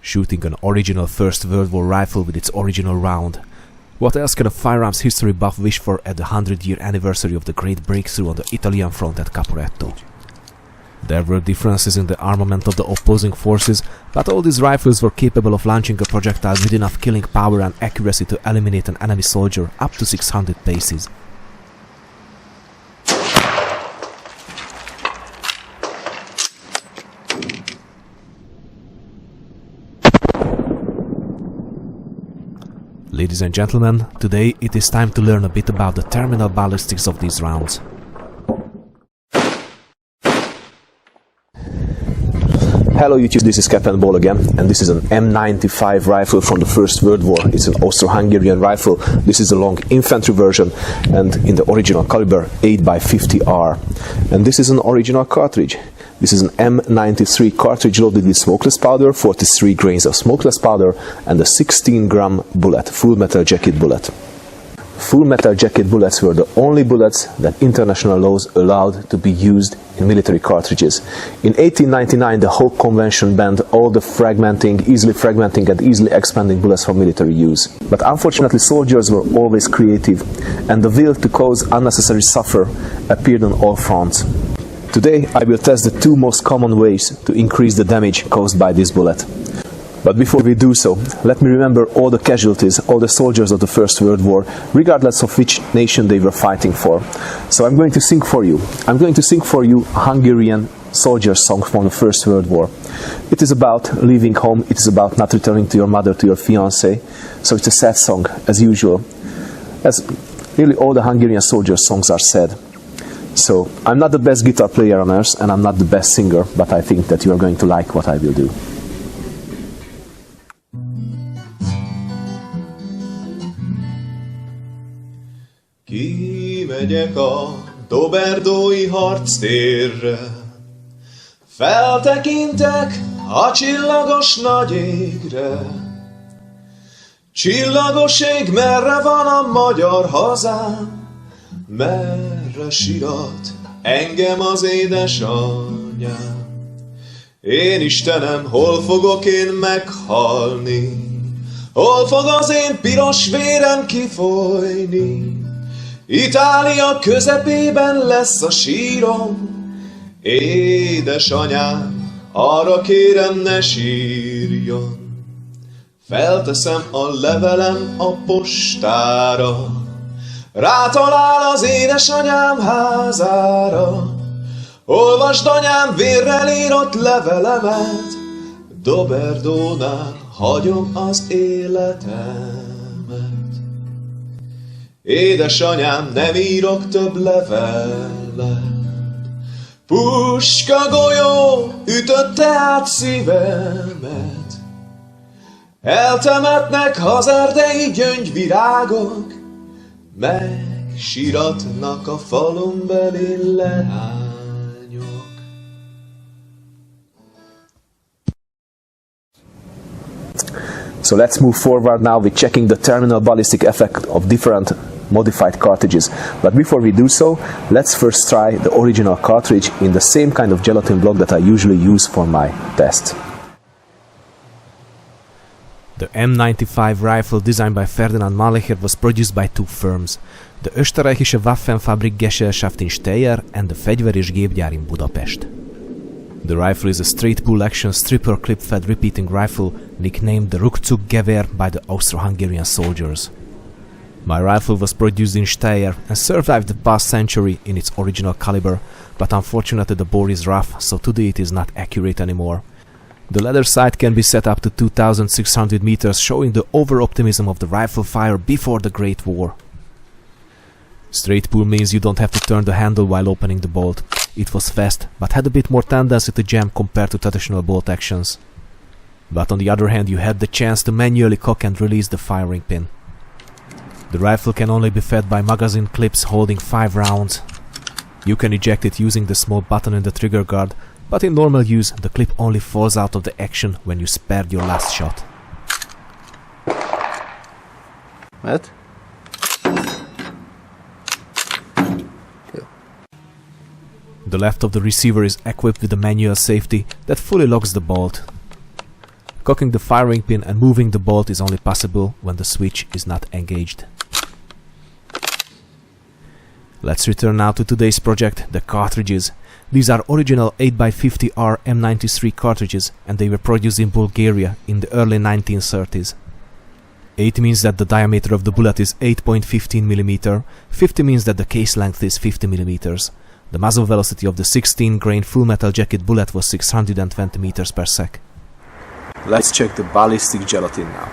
shooting an original First World War rifle with its original round. What else can a firearms history buff wish for at the 100-year anniversary of the great breakthrough on the Italian front at Caporetto? There were differences in the armament of the opposing forces, but all these rifles were capable of launching a projectile with enough killing power and accuracy to eliminate an enemy soldier up to 600 paces. Ladies and gentlemen, today it is time to learn a bit about the terminal ballistics of these rounds. Hello YouTube, this is Capandball again, and this is an M95 rifle from the First World War. It's an Austro-Hungarian rifle. This is a long infantry version and in the original caliber 8x50R. And this is an original cartridge. This is an M93 cartridge loaded with smokeless powder, 43 grains of smokeless powder, and a 16-gram bullet, full metal jacket bullet. Full metal jacket bullets were the only bullets that international laws allowed to be used in military cartridges. In 1899, the Hague Convention banned all the easily fragmenting and easily expanding bullets for military use. But unfortunately, soldiers were always creative, and the will to cause unnecessary suffer appeared on all fronts. Today, I will test the two most common ways to increase the damage caused by this bullet. But before we do so, let me remember all the casualties, all the soldiers of the First World War, regardless of which nation they were fighting for. So I'm going to sing for you. I'm going to sing for you a Hungarian soldier song from the First World War. It is about leaving home, it is about not returning to your mother, to your fiancé. So it's a sad song, as usual. As really all the Hungarian soldier songs are sad. So I'm not the best guitar player on earth, and I'm not the best singer, but I think that you are going to like what I will do. Kimegyek a doberdói harctérre, feltekintek a csillagos nagy égre. Csillagos ég, merre van a magyar hazám, merre sirat engem az édesanyám. Én Istenem, hol fogok én meghalni, hol fog az én piros vérem kifolyni. Itália közepében lesz a sírom, édesanyám, arra kérem, ne sírjon. Felteszem a levelem a postára, rátalál az édesanyám házára. Olvasd, anyám, vérrel írott levelemet, Doberdónál hagyom az életemet. Édesanyám, nem írok több levelet, puska golyó ütötte át szívemet. Eltemetnek hazardei gyöngyvirágok, megsiratnak a falon belé leányok. So let's move forward now with checking the terminal ballistic effect of different modified cartridges. But before we do so, let's first try the original cartridge in the same kind of gelatin block that I usually use for my test. The M95 rifle designed by Ferdinand Mannlicher was produced by two firms, the Österreichische Waffenfabrikgesellschaft in Steyr and the Fegyver és Gépgyár in Budapest. The rifle is a straight pull action stripper clip fed repeating rifle nicknamed the Rückzuggewehr by the Austro-Hungarian soldiers. My rifle was produced in Steyr and survived the past century in its original caliber, but unfortunately the bore is rough, so today it is not accurate anymore. The leather sight can be set up to 2600 meters, showing the over-optimism of the rifle fire before the Great War. Straight pull means you don't have to turn the handle while opening the bolt. It was fast, but had a bit more tendency to jam compared to traditional bolt actions. But on the other hand, you had the chance to manually cock and release the firing pin. The rifle can only be fed by magazine clips holding 5 rounds. You can eject it using the small button in the trigger guard, but in normal use, the clip only falls out of the action when you spared your last shot. What? The left of the receiver is equipped with a manual safety that fully locks the bolt. Cocking the firing pin and moving the bolt is only possible when the switch is not engaged. Let's return now to today's project, the cartridges. These are original 8x50R M93 cartridges, and they were produced in Bulgaria in the early 1930s. 8 means that the diameter of the bullet is 8.15 mm, 50 means that the case length is 50 mm. The muzzle velocity of the 16-grain full metal jacket bullet was 620 meters per sec. Let's check the ballistic gelatin now.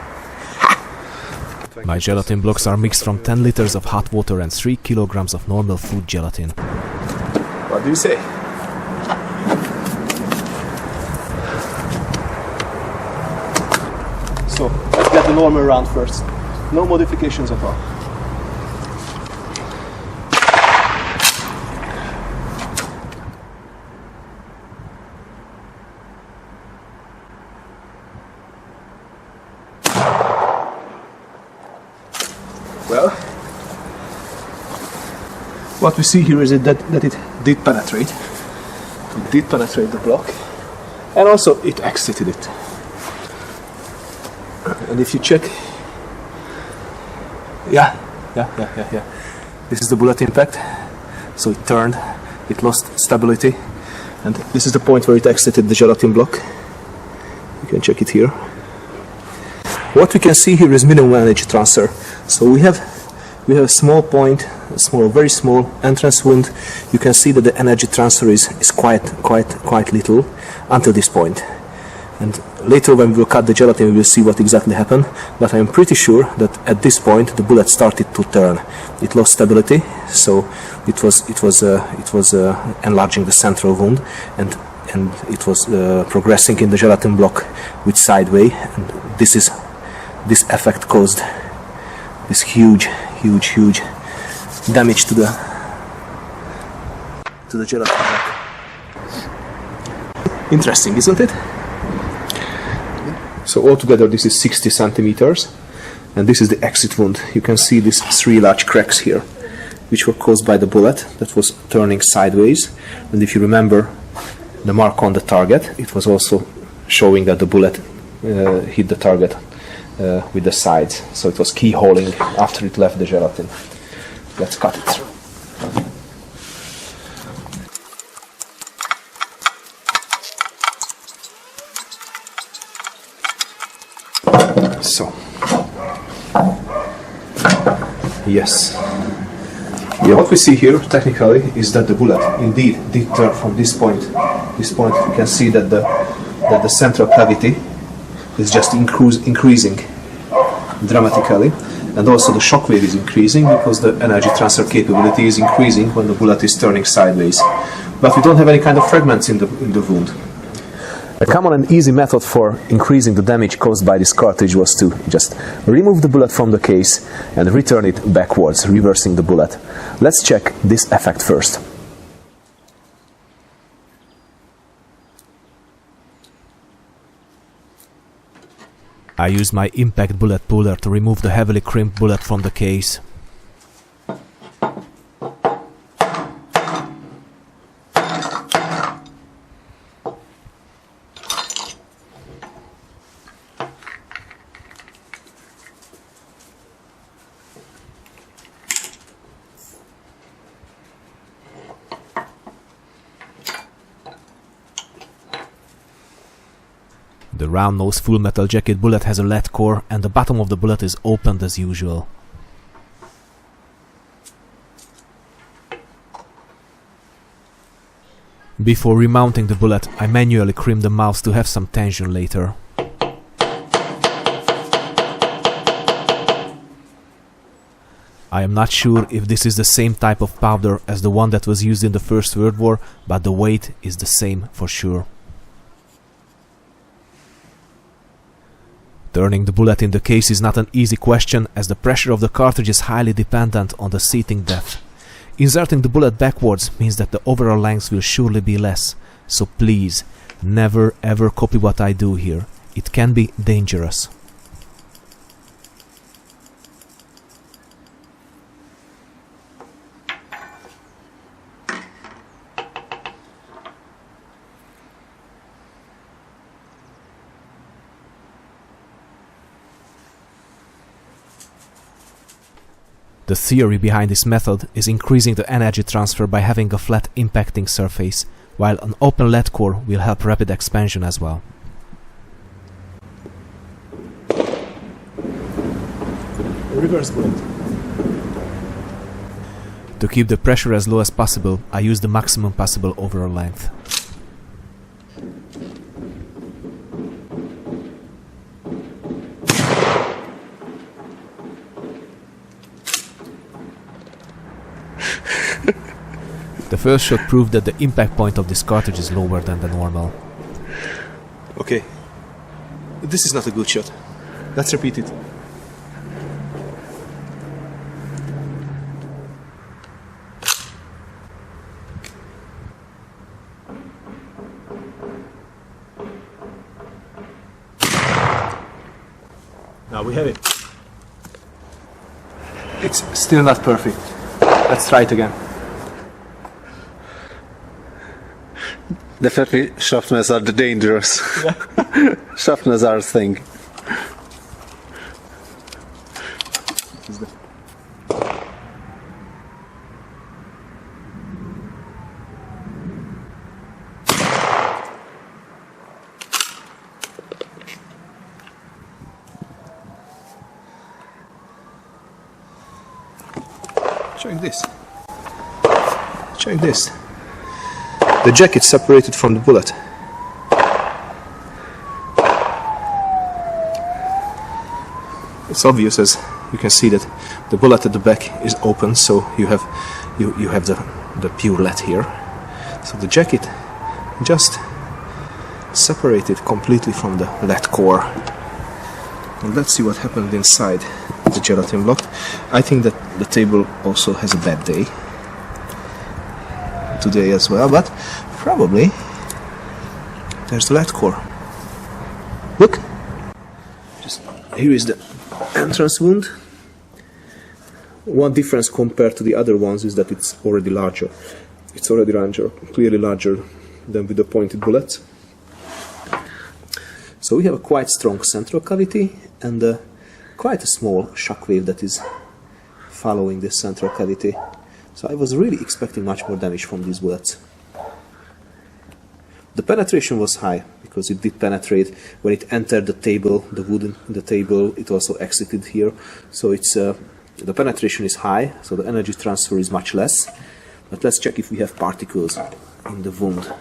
My gelatin blocks are mixed from 10 liters of hot water and 3 kilograms of normal food gelatin. What do you say? So, let's get the normal round first. No modifications at all. Well, what we see here is that it did penetrate. It did penetrate the block, and also it exited it. And if you check, yeah. This is the bullet impact. So it turned, it lost stability, and this is the point where it exited the gelatin block. You can check it here. What we can see here is minimum energy transfer. So we have a small point, very small entrance wound. You can see that the energy transfer is quite little until this point. And later when we will cut the gelatin, we will see what exactly happened. But I am pretty sure that at this point the bullet started to turn. It lost stability, so it was enlarging the central wound, and it was progressing in the gelatin block with sideway. And this effect caused this huge damage to the gelatin block. Interesting, isn't it? So altogether this is 60 centimeters, and this is the exit wound. You can see these 3 large cracks here, which were caused by the bullet that was turning sideways. And if you remember the mark on the target, it was also showing that the bullet hit the target with the sides. So it was keyholing after it left the gelatin. Let's cut it through. So, yes. Yeah, what we see here technically is that the bullet indeed did turn from this point. This point, you can see that the central cavity is just increasing dramatically, and also the shock wave is increasing because the energy transfer capability is increasing when the bullet is turning sideways. But we don't have any kind of fragments in the wound. A common and easy method for increasing the damage caused by this cartridge was to just remove the bullet from the case and return it backwards, reversing the bullet. Let's check this effect first. I used my impact bullet puller to remove the heavily crimped bullet from the case. The round-nosed full metal jacket bullet has a lead core, and the bottom of the bullet is opened as usual. Before remounting the bullet, I manually crimp the mouths to have some tension later. I am not sure if this is the same type of powder as the one that was used in the First World War, but the weight is the same for sure. Turning the bullet in the case is not an easy question, as the pressure of the cartridge is highly dependent on the seating depth. Inserting the bullet backwards means that the overall length will surely be less, so please, never ever copy what I do here. It can be dangerous. The theory behind this method is increasing the energy transfer by having a flat impacting surface, while an open lead core will help rapid expansion as well. Reverse bullet. To keep the pressure as low as possible, I use the maximum possible overall length. The first shot proved that the impact point of this cartridge is lower than the normal. Okay. This is not a good shot. Let's repeat it. Now we have it. It's still not perfect. Let's try it again. Definitely sharpness are the dangerous. Yeah. Sharpness are thing. Check this. Check this. The jacket separated from the bullet. It's obvious, as you can see, that the bullet at the back is open, so you have the pure lead here. So the jacket just separated completely from the lead core. And let's see what happened inside the gelatin block. I think that the table also has a bad day today as well, but probably there's the lead core. Look, just here is the entrance wound. One difference compared to the other ones is that it's already larger. It's already larger, clearly larger than with the pointed bullets. So we have a quite strong central cavity and quite a small shock wave that is following this central cavity. So I was really expecting much more damage from these bullets. The penetration was high because it did penetrate when it entered the table, the wood in the table. It also exited here. So it's the penetration is high, so the energy transfer is much less. But let's check if we have particles in the wound.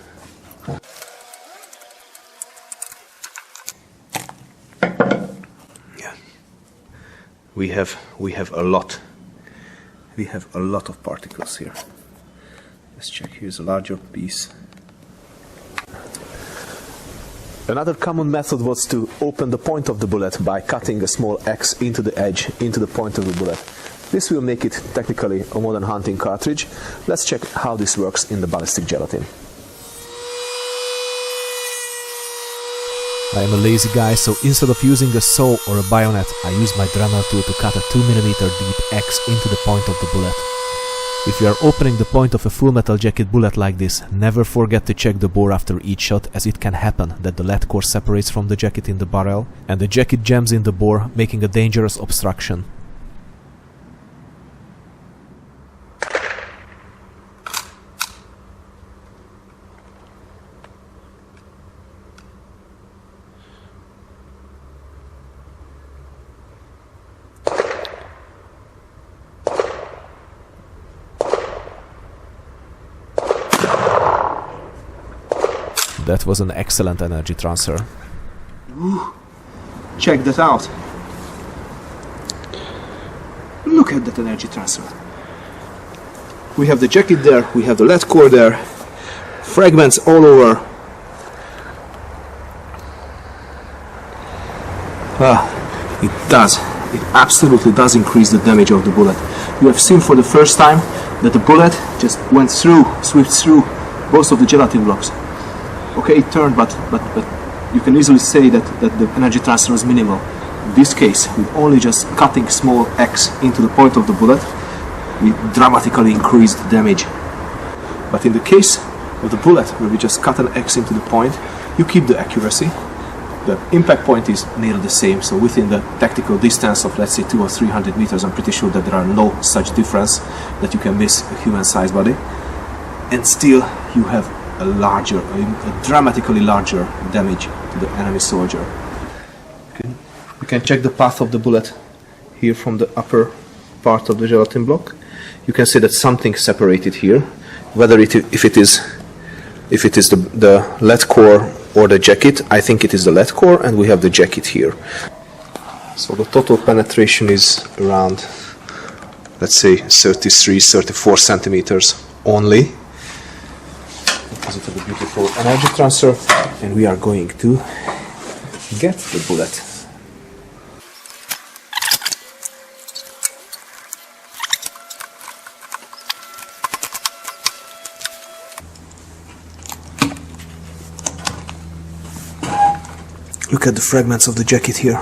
Yeah, we have a lot. We have a lot of particles here. Let's check. Here's a larger piece. Another common method was to open the point of the bullet by cutting a small X into the edge, into the point of the bullet. This will make it technically a modern hunting cartridge. Let's check how this works in the ballistic gelatin. I am a lazy guy, so instead of using a saw or a bayonet, I use my Dremel tool to cut a 2mm deep X into the point of the bullet. If you are opening the point of a full metal jacket bullet like this, never forget to check the bore after each shot, as it can happen that the lead core separates from the jacket in the barrel and the jacket jams in the bore, making a dangerous obstruction. That was an excellent energy transfer. Ooh, check that out. Look at that energy transfer. We have the jacket there, we have the lead core there, fragments all over. It absolutely does increase the damage of the bullet. You have seen for the first time that the bullet just went through, swept through both of the gelatin blocks. Okay, it turned, but you can easily say that the energy transfer was minimal. In this case, with only just cutting small X into the point of the bullet, we dramatically increased the damage. But in the case of the bullet, where we just cut an X into the point, you keep the accuracy, The impact point is nearly the same, so within the tactical distance of, let's say, 200 or 300 meters, I'm pretty sure that there are no such difference that you can miss a human-sized body, and still you have a dramatically larger damage to the enemy soldier. Okay. You can check the path of the bullet here from the upper part of the gelatin block. You can see that something separated here, whether if it is the lead core or the jacket. I think it is the lead core, and we have the jacket here. So the total penetration is around, let's say, 33-34 centimeters only, because of the beautiful energy transfer, and we are going to get the bullet. Look at the fragments of the jacket here.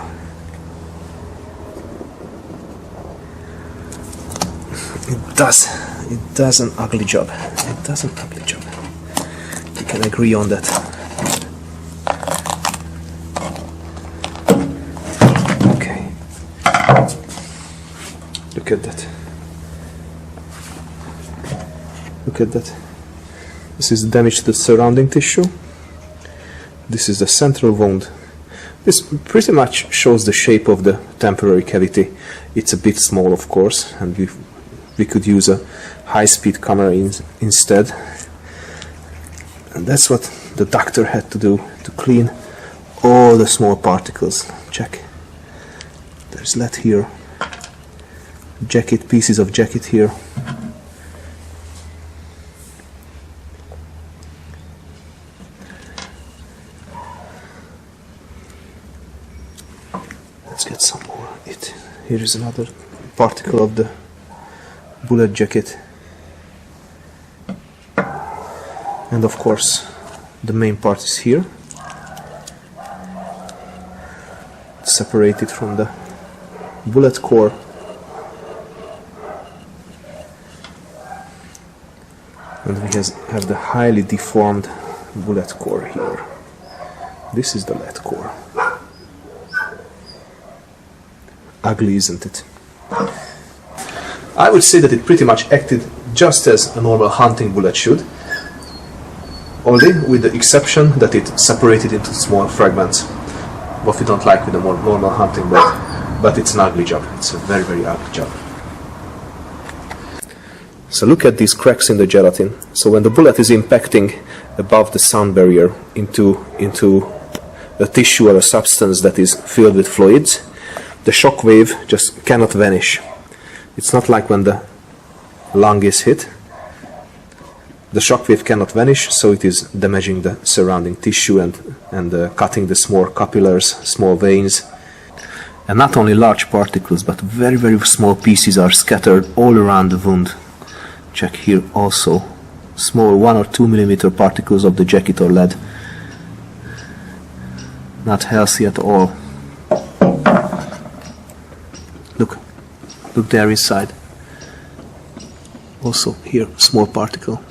It does an ugly job. It does an ugly job. You can agree on that. Okay. Look at that. Look at that. This is damage to the surrounding tissue. This is the central wound. This pretty much shows the shape of the temporary cavity. It's a bit small, of course, and we could use a high-speed camera instead. And that's what the doctor had to do, to clean all the small particles. Check. There's lead here. Jacket, pieces of jacket here. Let's get some more. Here is another particle of the bullet jacket. And of course, the main part is here, separated from the bullet core. And we have the highly deformed bullet core here. This is the lead core. Ugly, isn't it? I would say that it pretty much acted just as a normal hunting bullet should, only with the exception that it separated into small fragments, what we don't like with a more normal hunting bullet. But it's an ugly job. It's a very, very ugly job. So look at these cracks in the gelatin. So when the bullet is impacting above the sound barrier into a tissue or a substance that is filled with fluids, the shock wave just cannot vanish. It's not like when the lung is hit. The shock wave cannot vanish, so it is damaging the surrounding tissue and cutting the small capillaries, small veins. And not only large particles, but very, very small pieces are scattered all around the wound. Check here also. Small 1 or 2 millimeter particles of the jacket or lead. Not healthy at all. Look there inside. Also here, small particle.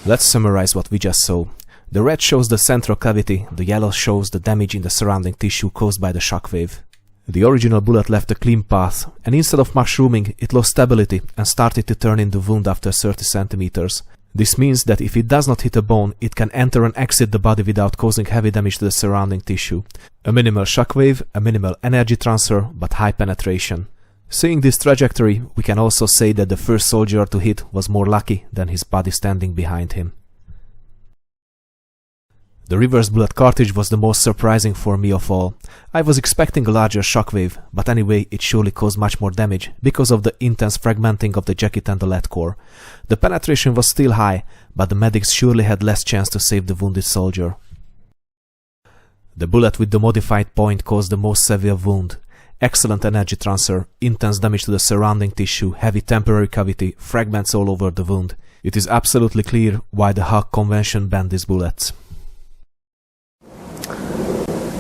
Let's summarize what we just saw. The red shows the central cavity, the yellow shows the damage in the surrounding tissue caused by the shockwave. The original bullet left a clean path, and instead of mushrooming, it lost stability and started to turn in the wound after 30 centimeters. This means that if it does not hit a bone, it can enter and exit the body without causing heavy damage to the surrounding tissue. A minimal shockwave, a minimal energy transfer, but high penetration. Seeing this trajectory, we can also say that the first soldier to hit was more lucky than his body standing behind him. The reverse bullet cartridge was the most surprising for me of all. I was expecting a larger shockwave, but anyway it surely caused much more damage because of the intense fragmenting of the jacket and the lead core. The penetration was still high, but the medics surely had less chance to save the wounded soldier. The bullet with the modified point caused the most severe wound. Excellent energy transfer, intense damage to the surrounding tissue, heavy temporary cavity, fragments all over the wound. It is absolutely clear why the Hague Convention banned these bullets.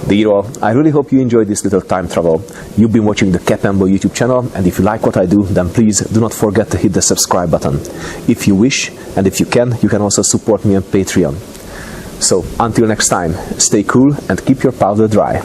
Dear all, I really hope you enjoyed this little time travel. You've been watching the capandball YouTube channel, and if you like what I do, then please do not forget to hit the subscribe button. If you wish, and if you can also support me on Patreon. So until next time, stay cool and keep your powder dry.